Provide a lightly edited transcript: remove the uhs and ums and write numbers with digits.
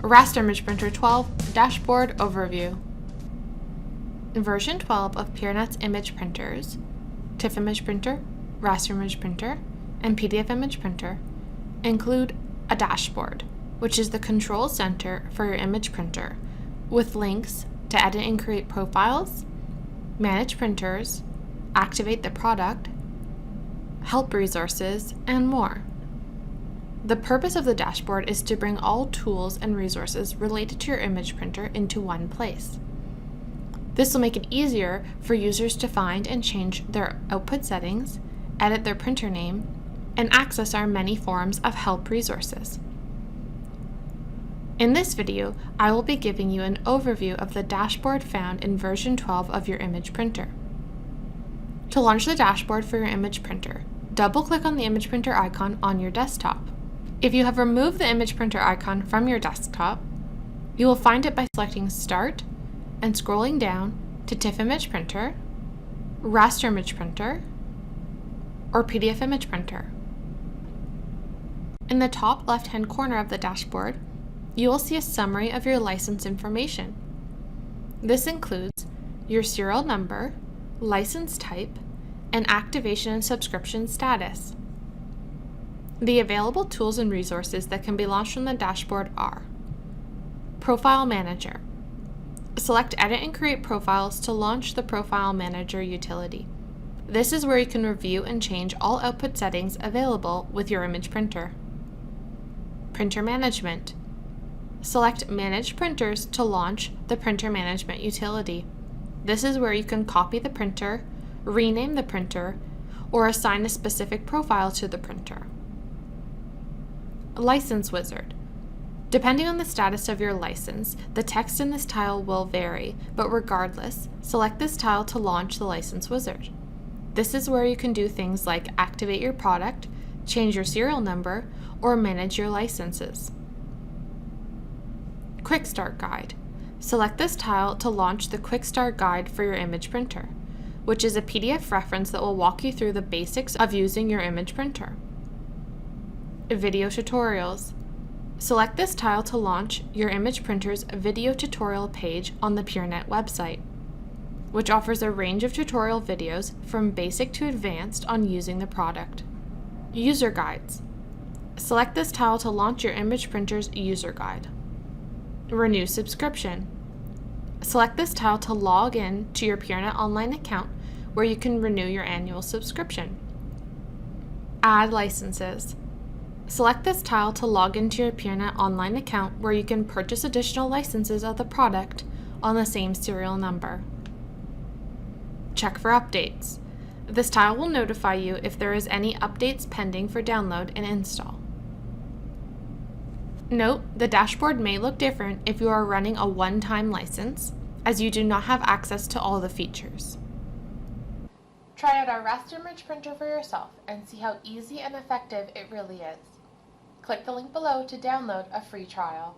Raster Image Printer 12 Dashboard Overview. Version 12 of Peernet's image printers, TIFF Image Printer, Raster Image Printer, and PDF Image Printer, include a dashboard, which is the control center for your image printer, with links to edit and create profiles, manage printers, activate the product, help resources, and more. The purpose of the dashboard is to bring all tools and resources related to your image printer into one place. This will make it easier for users to find and change their output settings, edit their printer name, and access our many forms of help resources. In this video, I will be giving you an overview of the dashboard found in version 12 of your image printer. To launch the dashboard for your image printer, double-click on the image printer icon on your desktop. If you have removed the image printer icon from your desktop, you will find it by selecting Start and scrolling down to TIFF Image Printer, Raster Image Printer, or PDF Image Printer. In the top left-hand corner of the dashboard, you will see a summary of your license information. This includes your serial number, license type, and activation and subscription status. The available tools and resources that can be launched from the dashboard are Profile Manager. Select Edit and Create Profiles to launch the Profile Manager utility. This is where you can review and change all output settings available with your image printer. Printer Management. Select Manage Printers to launch the Printer Management utility. This is where you can copy the printer, rename the printer, or assign a specific profile to the printer. License Wizard. Depending on the status of your license, the text in this tile will vary, but regardless, select this tile to launch the License Wizard. This is where you can do things like activate your product, change your serial number, or manage your licenses. Quick Start Guide. Select this tile to launch the Quick Start Guide for your image printer, which is a PDF reference that will walk you through the basics of using your image printer. Video Tutorials. Select this tile to launch your image printer's video tutorial page on the Peernet website, which offers a range of tutorial videos from basic to advanced on using the product. User Guides. Select this tile to launch your image printer's user guide. Renew Subscription. Select this tile to log in to your Peernet online account where you can renew your annual subscription. Add Licenses. Select this tile to log into your Peernet online account where you can purchase additional licenses of the product on the same serial number. Check for updates. This tile will notify you if there is any updates pending for download and install. Note, the dashboard may look different if you are running a one-time license, as you do not have access to all the features. Try out our Raster Image Printer for yourself and see how easy and effective it really is. Click the link below to download a free trial.